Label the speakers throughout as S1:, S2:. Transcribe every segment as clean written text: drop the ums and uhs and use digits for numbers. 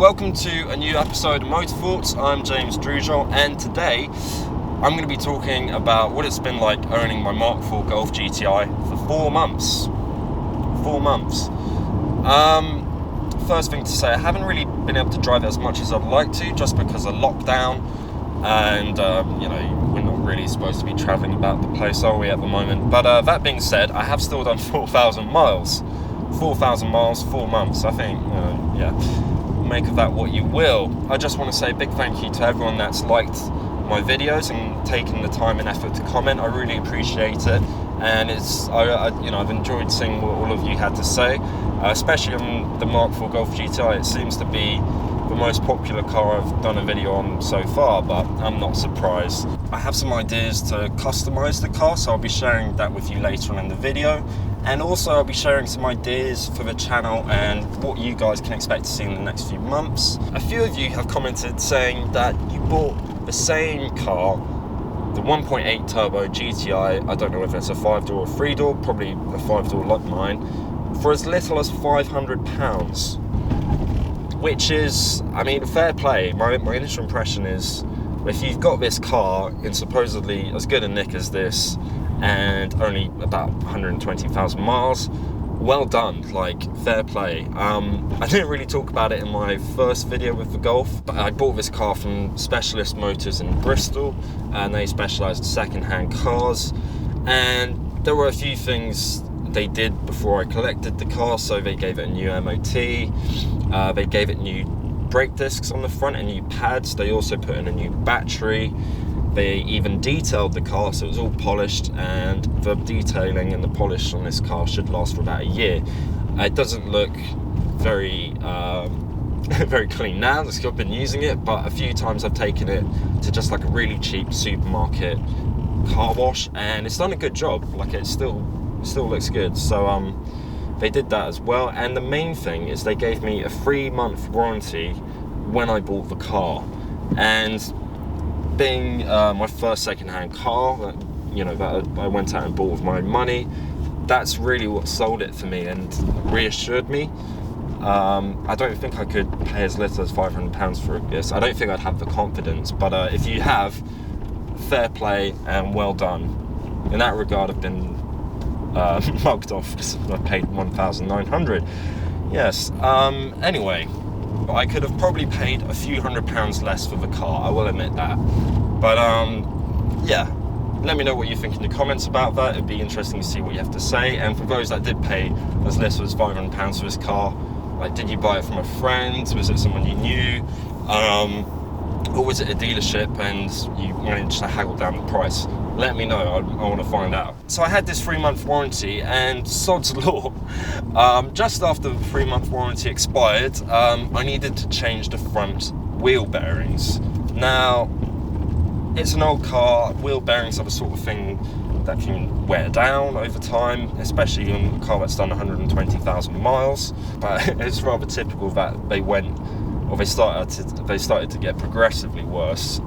S1: welcome to a new episode of Motorthoughts. I'm James Drujol, and today I'm going to be talking about what it's been like owning my Mk4 Golf GTi for 4 months. 4 months. First thing to say, I haven't really been able to drive it as much as I'd like to, just because of lockdown, and we're not really supposed to be travelling about the place, are we, at the moment? But that being said, I have still done 4,000 miles. 4,000 miles, 4 months. I think, make of that what you will. I just want to say a big thank you to everyone that's liked my videos and taken the time and effort to comment. I really appreciate it, and I've enjoyed seeing what all of you had to say, especially on the Mk4 Golf GTi. It seems to be the most popular car I've done a video on so far, but I'm not surprised. I have some ideas to customize the car, so I'll be sharing that with you later on in the video. And also I'll be sharing some ideas for the channel and what you guys can expect to see in the next few months. A few of you have commented saying that you bought the same car, the 1.8 turbo GTi, I don't know if it's a 5-door or 3-door, probably a 5-door like mine, for as little as £500. Which is, fair play. My initial impression is, if you've got this car in supposedly as good a nick as this, and only about 120,000 miles, well done, fair play. I didn't really talk about it in my first video with the Golf, but I bought this car from Specialist Motors in Bristol, and they specialise in second-hand cars, and there were a few things they did before I collected the car. So they gave it a new MOT, they gave it new brake discs on the front and new pads. They also put in a new battery. They even detailed the car, so it was all polished, and the detailing and the polish on this car should last for about a year. It doesn't look very very clean now, because I've been using it, but a few times I've taken it to just like a really cheap supermarket car wash, and it's done a good job. It still looks good. So they did that as well, and the main thing is they gave me a 3-month warranty when I bought the car. And being my first second-hand car that I went out and bought with my own money, that's really what sold it for me and reassured me. I don't think I could pay as little as £500 for this. I don't think I'd have the confidence, but if you have, fair play and well done. In that regard, I've been mugged off because I paid £1,900. Yes. Anyway, I could have probably paid a few £100s less for the car, I will admit that. But yeah, let me know what you think in the comments about that. It'd be interesting to see what you have to say. And for those that did pay as little as £500 for this car, did you buy it from a friend? Was it someone you knew? Or was it a dealership and you managed to haggle down the price? Let me know, I want to find out. So I had this 3-month warranty, and sod's law, just after the 3-month warranty expired, I needed to change the front wheel bearings. Now, it's an old car. Wheel bearings are the sort of thing that can wear down over time, especially on a car that's done 120,000 miles. But it's rather typical that they started to get progressively worse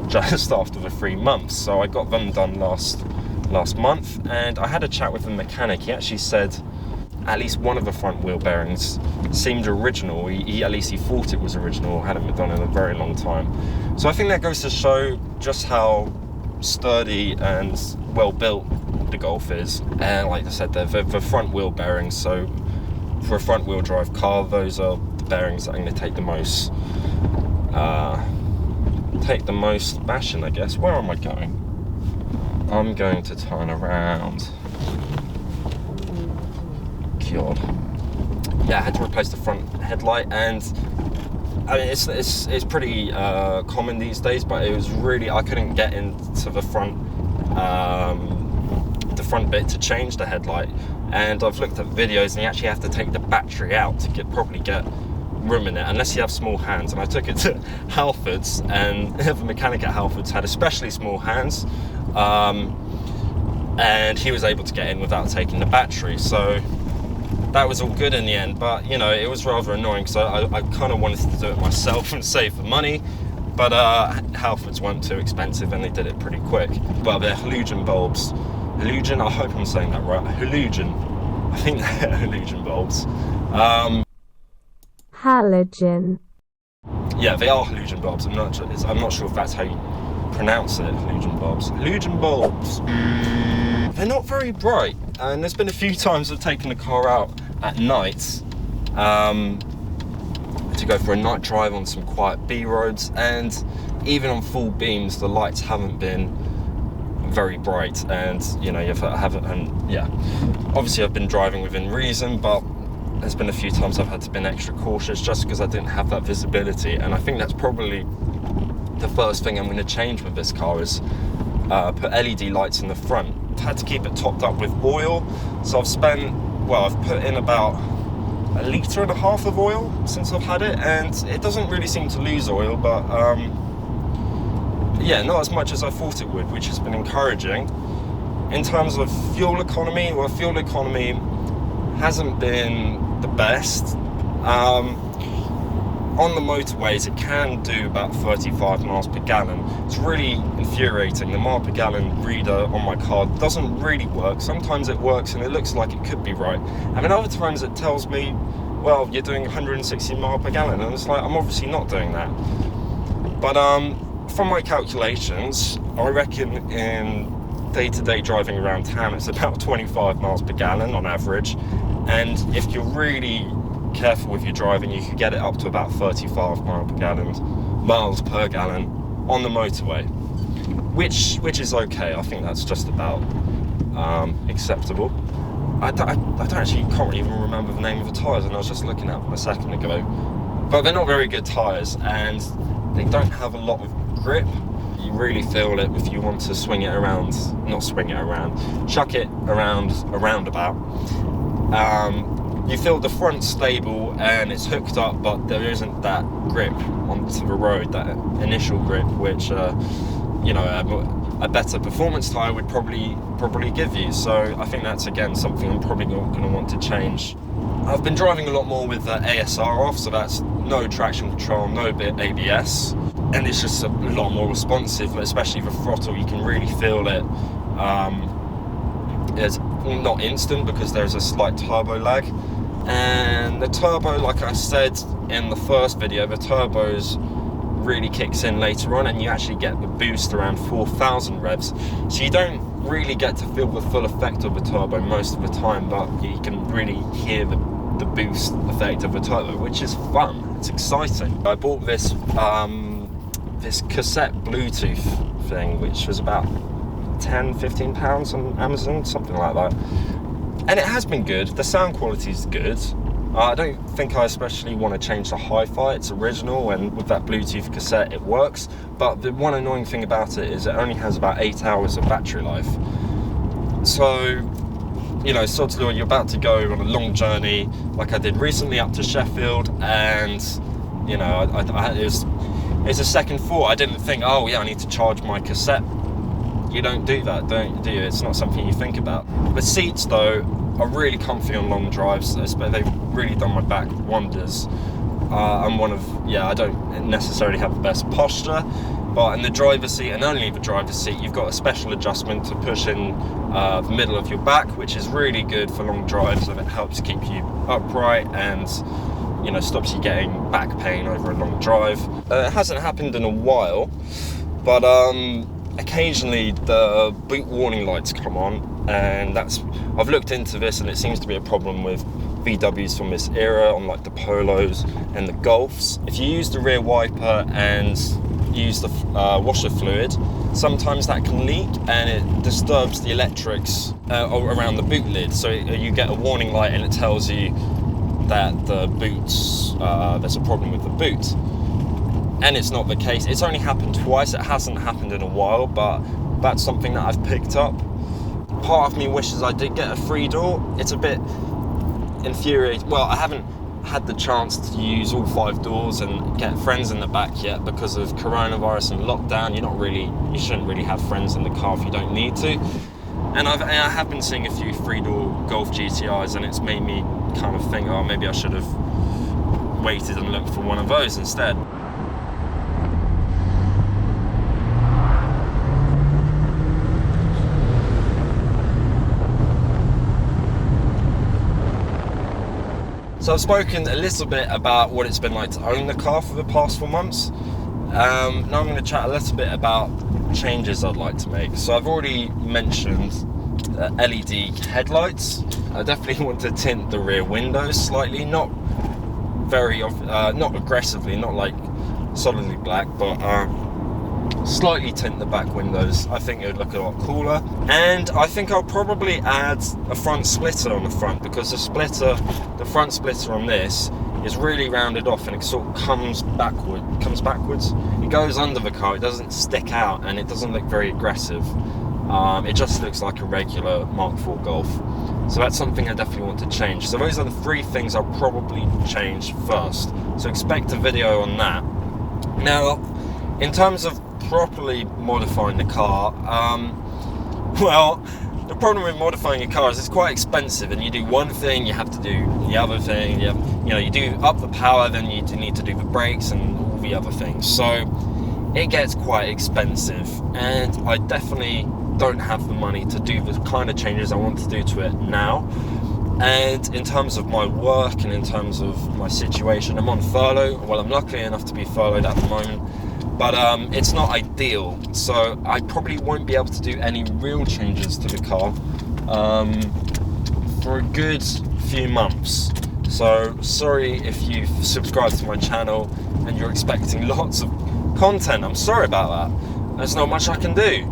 S1: just after the 3 months. So I got them done last month, and I had a chat with the mechanic. He actually said at least one of the front wheel bearings seemed original. He at least he thought it was original, hadn't been done in a very long time. So I think that goes to show just how sturdy and well built the Golf is. And like I said, they're the front wheel bearings, so for a front wheel drive car, those are the bearings that are going to take the most bashing, I guess. Where am I going? I'm going to turn around. God. Yeah, I had to replace the front headlight, and it's pretty common these days, but it was really, I couldn't get into the front bit to change the headlight, and I've looked at videos, and you actually have to take the battery out to properly get room in it, unless you have small hands. And I took it to Halfords, and the mechanic at Halfords had especially small hands, and he was able to get in without taking the battery, so that was all good in the end. But it was rather annoying, because I kind of wanted to do it myself and save the money, but Halfords weren't too expensive and they did it pretty quick. Well, they're halogen bulbs. Halogen, I hope I'm saying that right. Halogen. I think they're halogen bulbs.
S2: Halogen.
S1: Yeah, they are halogen bulbs. I'm not sure if that's how you pronounce it. Halogen bulbs. Halogen bulbs. They're not very bright, and there's been a few times I've taken the car out at night to go for a night drive on some quiet B roads, and even on full beams, the lights haven't been very bright. And you know, obviously I've been driving within reason, but there's been a few times I've had to be extra cautious just because I didn't have that visibility. And I think that's probably the first thing I'm going to change with this car is put LED lights in the front. I've had to keep it topped up with oil, so I've put in about 1.5 litres of oil since I've had it, and it doesn't really seem to lose oil, but yeah, not as much as I thought it would, which has been encouraging. In terms of fuel economy, well, fuel economy hasn't been the best. On the motorways, it can do about 35 miles per gallon. It's really infuriating. The mile per gallon reader on my car doesn't really work. Sometimes it works and it looks like it could be right, and then other times it tells me, well, you're doing 160 mile per gallon, and it's like, I'm obviously not doing that. But from my calculations, I reckon in day-to-day driving around town, it's about 25 miles per gallon on average. And if you're really careful with your driving, you could get it up to about 35 miles per gallon on the motorway, which is okay. I think that's just about acceptable. I can't even remember the name of the tyres, and I was just looking at them a second ago. But they're not very good tyres, and they don't have a lot of grip. You really feel it if you want to chuck it around a roundabout. You feel the front stable and it's hooked up, but there isn't that grip onto the road, that initial grip, which a better performance tyre would probably give you. So I think that's again something I'm probably not going to want to change. I've been driving a lot more with ASR off, so that's no traction control, no ABS, and it's just a lot more responsive, especially the throttle. You can really feel it. It's not instant because there's a slight turbo lag, and the turbo, like I said in the first video, the turbos really kicks in later on, and you actually get the boost around 4,000 revs, so you don't really get to feel the full effect of the turbo most of the time, but you can really hear the boost effect of the turbo, which is fun. It's exciting. I bought this this cassette Bluetooth thing, which was about £10-15 on Amazon, something like that, and it has been good. The sound quality is good. I don't think I especially want to change the hi-fi. It's original, and with that Bluetooth cassette it works, but the one annoying thing about it is it only has about 8 hours of battery life. So, you know, sod's law, you're about to go on a long journey like I did recently up to Sheffield, and you know, it's a second thought. I didn't think, oh yeah, I need to charge my cassette. You don't do that, do you? It's not something you think about. The seats though are really comfy on long drives. They've really done my back wonders. I don't necessarily have the best posture, but in the driver's seat, and only the driver's seat, you've got a special adjustment to push in the middle of your back, which is really good for long drives, and it helps keep you upright and, you know, stops you getting back pain over a long drive. It hasn't happened in a while, but occasionally the boot warning lights come on, and I've looked into this, and it seems to be a problem with VWs from this era on like the Polos and the Golfs. If you use the rear wiper and use the washer fluid, sometimes that can leak and it disturbs the electrics around the boot lid, so you get a warning light and it tells you that the boots, there's a problem with the boot. And it's not the case. It's only happened twice. It hasn't happened in a while, but that's something that I've picked up. Part of me wishes I did get a free door. It's a bit infuriating. Well, I haven't had the chance to use all 5 doors and get friends in the back yet because of coronavirus and lockdown. You shouldn't really have friends in the car if you don't need to. And I have been seeing a few 3-door Golf GTIs, and it's made me kind of think, oh, maybe I should have waited and looked for one of those instead. So So I've spoken a little bit about what it's been like to own the car for the past 4 months. Now I'm going to chat a little bit about changes I'd like to make. So I've already mentioned LED headlights. I definitely want to tint the rear windows slightly, not aggressively, not like solidly black, but slightly tint the back windows. I think it would look a lot cooler. And I think I'll probably add a front splitter on the front, because the front splitter on this is really rounded off and it sort of comes backwards. It goes under the car, it doesn't stick out, and it doesn't look very aggressive. It just looks like a regular Mk4 Golf. So that's something I definitely want to change. So those are the 3 things I'll probably change first. So expect a video on that. Now, in terms of properly modifying the car, well, the problem with modifying a car is it's quite expensive, and you do one thing, you have to do the other thing. You do up the power, then you need to do the brakes and all the other things. So it gets quite expensive, and I definitely don't have the money to do the kind of changes I want to do to it now. And in terms of my work and in terms of my situation, I'm on furlough. Well, I'm lucky enough to be furloughed at the moment, but it's not ideal, so I probably won't be able to do any real changes to the car for a good few months. So sorry if you've subscribed to my channel and you're expecting lots of content. I'm sorry about that. There's not much I can do.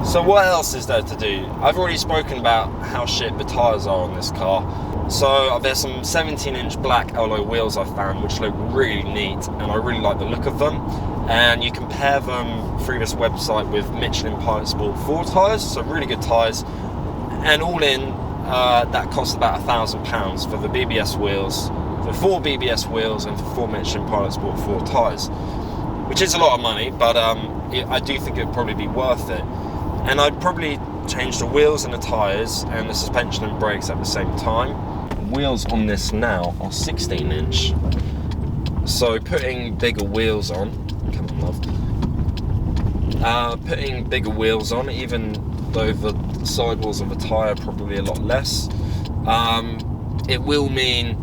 S1: So what else is there to do? I've already spoken about how shit the tyres are on this car. So there's some 17-inch black alloy wheels I found, which look really neat, and I really like the look of them. And you can pair them through this website with Michelin Pilot Sport 4 tyres, so really good tyres. And all in, that costs about £1,000 for the BBS wheels, for 4 BBS wheels and for 4 Michelin Pilot Sport 4 tyres, which is a lot of money, but I do think it'd probably be worth it. And I'd probably change the wheels and the tyres and the suspension and brakes at the same time. The wheels on this now are 16-inch, so putting bigger wheels on, come on love, putting bigger wheels on, even though the sidewalls of the tyre are probably a lot less, it will mean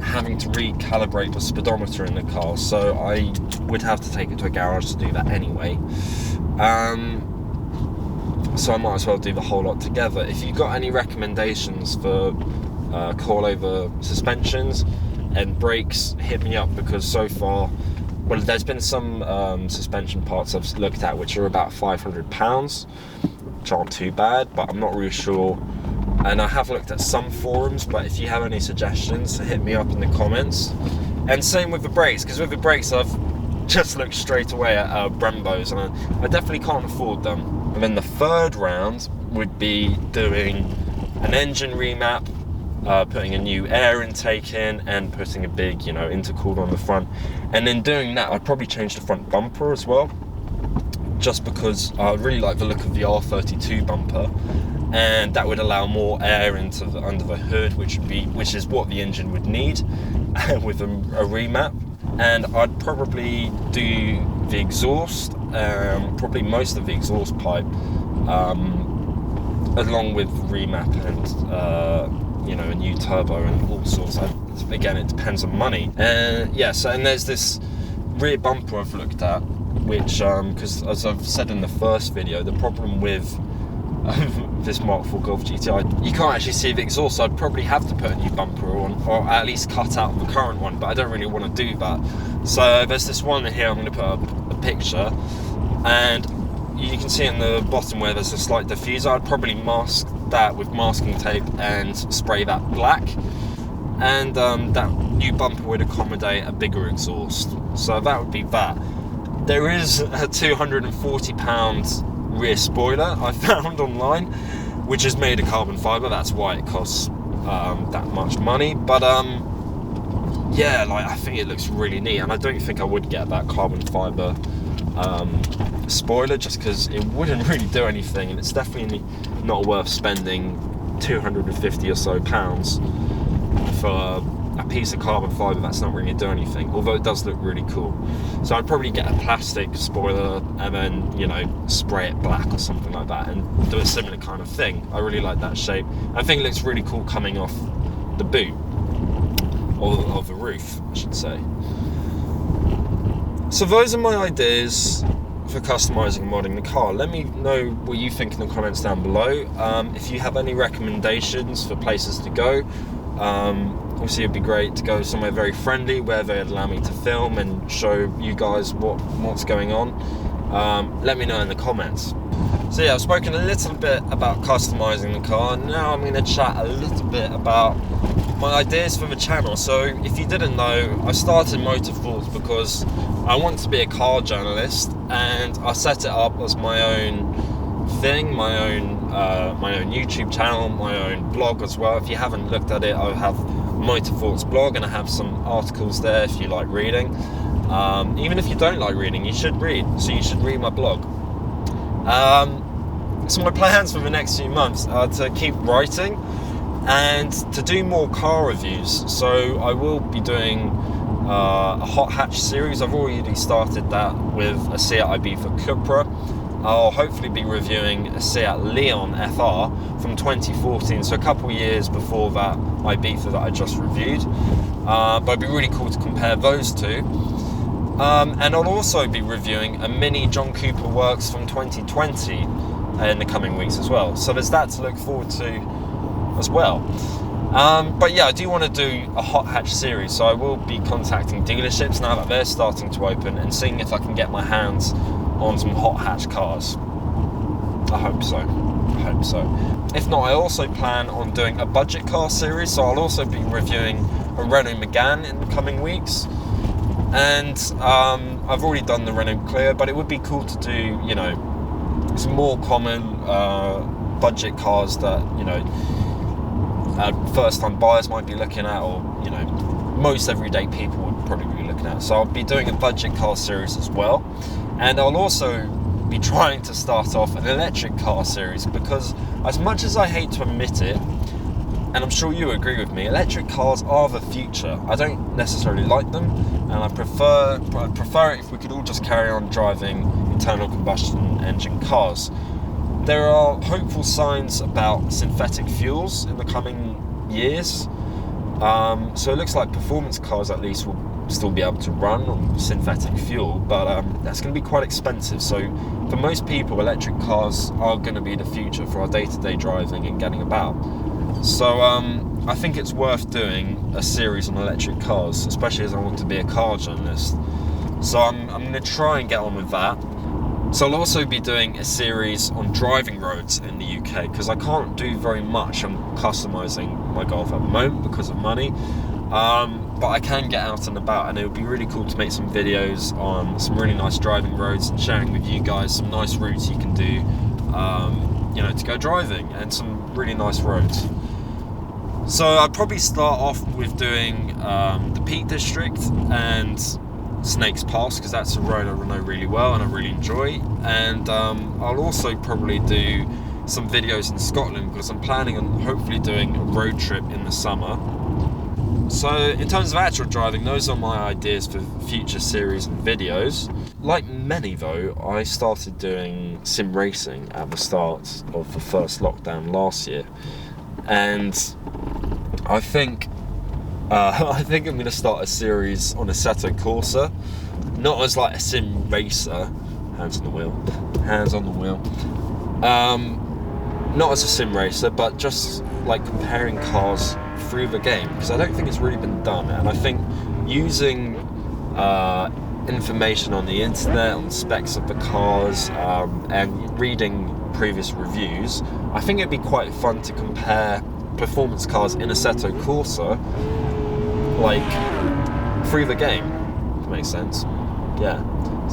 S1: having to recalibrate the speedometer in the car, so I would have to take it to a garage to do that anyway. So I might as well do the whole lot together. If you've got any recommendations for coilover suspensions and brakes, hit me up, because so far, well, there's been some suspension parts I've looked at which are about £500, which aren't too bad, but I'm not really sure. And I have looked at some forums, but if you have any suggestions, hit me up in the comments. And same with the brakes, because with the brakes I've just looked straight away at Brembos, and I definitely can't afford them. And then the third round would be doing an engine remap, putting a new air intake in, and putting a big, intercooler on the front. And then doing that, I'd probably change the front bumper as well, just because I really like the look of the R32 bumper, and that would allow more air into under the hood, which is what the engine would need with a remap. And I'd probably do the exhaust, probably most of the exhaust pipe, along with remap and a new turbo and all sorts. Again, it depends on money. And there's this rear bumper I've looked at, which because as I've said in the first video, the problem with this Mk4 Golf GTi, you can't actually see the exhaust, so I'd probably have to put a new bumper on, or at least cut out the current one, but I don't really want to do that. So there's this one here, I'm going to put up a picture, and you can see in the bottom where there's a slight diffuser. I'd probably mask that with masking tape and spray that black, and that new bumper would accommodate a bigger exhaust. So that would be that. There is a £240 rear spoiler I found online, which is made of carbon fibre. That's why it costs that much money, but I think it looks really neat, and I don't think I would get that carbon fibre spoiler, just because it wouldn't really do anything, and it's definitely not worth spending £250 or so for a piece of carbon fibre that's not really doing anything, although it does look really cool. So I'd probably get a plastic spoiler and then, spray it black or something like that and do a similar kind of thing. I really like that shape. I think it looks really cool coming off the boot. or the roof, I should say. So those are my ideas for customizing and modding the car. Let me know what you think in the comments down below. If you have any recommendations for places to go, obviously it'd be great to go somewhere very friendly where they'd allow me to film and show you guys what's going on. Let me know in the comments. So yeah, I've spoken a little bit about customizing the car, and now I'm going to chat a little bit about my ideas for the channel. So if you didn't know, I started Mk4 because I want to be a car journalist, and I set it up as my own thing, my own YouTube channel, my own blog as well. If you haven't looked at it, I have Mk4's blog, and I have some articles there if you like reading. Even if you don't like reading, you should read. So you should read my blog. So my plans for the next few months are to keep writing and to do more car reviews. So I will be doing a hot hatch series. I've already started that with a Seat Ibiza Cupra. I'll hopefully be reviewing a Seat Leon FR from 2014, so a couple years before that Ibiza that I just reviewed. But it'd be really cool to compare those two. And I'll also be reviewing a mini John Cooper Works from 2020 in the coming weeks as well. So there's that to look forward to as well. But yeah, I do want to do a hot hatch series, so I will be contacting dealerships now that they're starting to open and seeing if I can get my hands on some hot hatch cars. I hope so. If not, I also plan on doing a budget car series, so I'll also be reviewing a Renault Megane in the coming weeks. And I've already done the Renault Clio, but it would be cool to do, you know, some more common budget cars that, you know, first-time buyers might be looking at, or, you know, most everyday people would probably be looking at. So I'll be doing a budget car series as well. And I'll also be trying to start off an electric car series, because as much as I hate to admit it, and I'm sure you agree with me, electric cars are the future. I don't necessarily like them, and I'd prefer it if we could all just carry on driving internal combustion engine cars. There are hopeful signs about synthetic fuels in the coming years. So it looks like performance cars at least will still be able to run on synthetic fuel, but that's going to be quite expensive. So for most people, electric cars are going to be the future for our day-to-day driving and getting about. So I think it's worth doing a series on electric cars, especially as I want to be a car journalist. So I'm going to try and get on with that. So I'll also be doing a series on driving roads in the UK, because I can't do very much on customizing my Golf at the moment because of money. But I can get out and about, and it would be really cool to make some videos on some really nice driving roads and sharing with you guys some nice routes you can do, you know, to go driving, and some really nice roads. So I'd probably start off with doing the Peak District and Snakes Pass, because that's a road I know really well and I really enjoy. And I'll also probably do some videos in Scotland, because I'm planning on hopefully doing a road trip in the summer. So in terms of actual driving, those are my ideas for future series and videos. Like many though, I started doing sim racing at the start of the first lockdown last year, and I think I'm going to start a series on Assetto Corsa, not as like a sim racer, hands on the wheel, not as a sim racer, but just like comparing cars through the game, because I don't think it's really been done. And I think using information on the internet, on the specs of the cars, and reading previous reviews, I think it'd be quite fun to compare performance cars in Assetto Corsa, like, through the game, if that makes sense.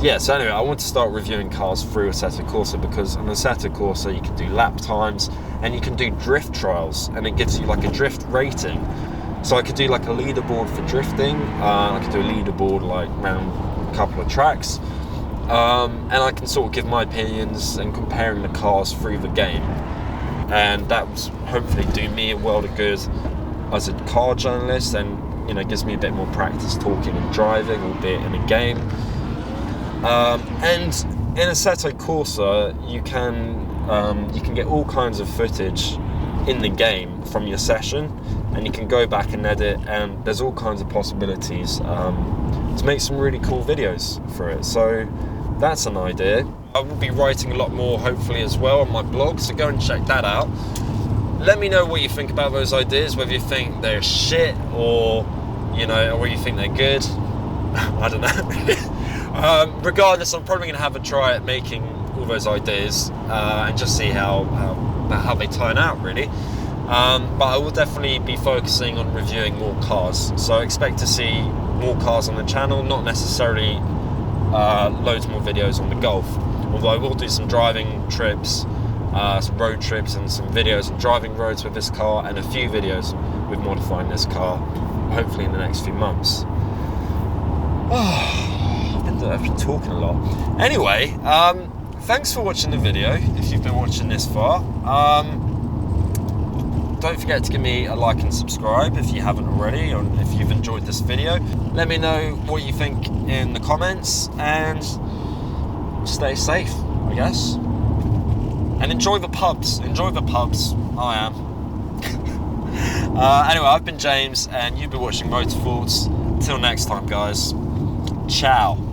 S1: Yeah, so anyway, I want to start reviewing cars through Assetto Corsa, because on Assetto Corsa you can do lap times and you can do drift trials, and it gives you like a drift rating. So I could do like a leaderboard for drifting, I could do a leaderboard like around a couple of tracks, and I can sort of give my opinions and comparing the cars through the game. And that will hopefully do me a world of good as a car journalist, and, you know, gives me a bit more practice talking and driving, albeit in a game. And in Assetto Corsa, you can get all kinds of footage in the game from your session, and you can go back and edit, and there's all kinds of possibilities to make some really cool videos for it. So that's an idea. I will be writing a lot more hopefully as well on my blog, so go and check that out. Let me know what you think about those ideas, whether you think they're shit or, you know, or whether you think they're good. I don't know. Regardless, I'm probably going to have a try at making all those ideas and just see how they turn out, really. But I will definitely be focusing on reviewing more cars, so expect to see more cars on the channel, not necessarily loads more videos on the Golf, although I will do some driving trips, some road trips, and some videos on driving roads with this car, and a few videos with modifying this car, hopefully in the next few months. I've been talking a lot. Anyway, thanks for watching the video, if you've been watching this far. Don't forget to give me a like and subscribe if you haven't already, or if you've enjoyed this video. Let me know what you think in the comments, and stay safe, I guess. And enjoy the pubs. Enjoy the pubs. I am. Anyway, I've been James, and you've been watching Motorthoughts. Till next time, guys. Ciao.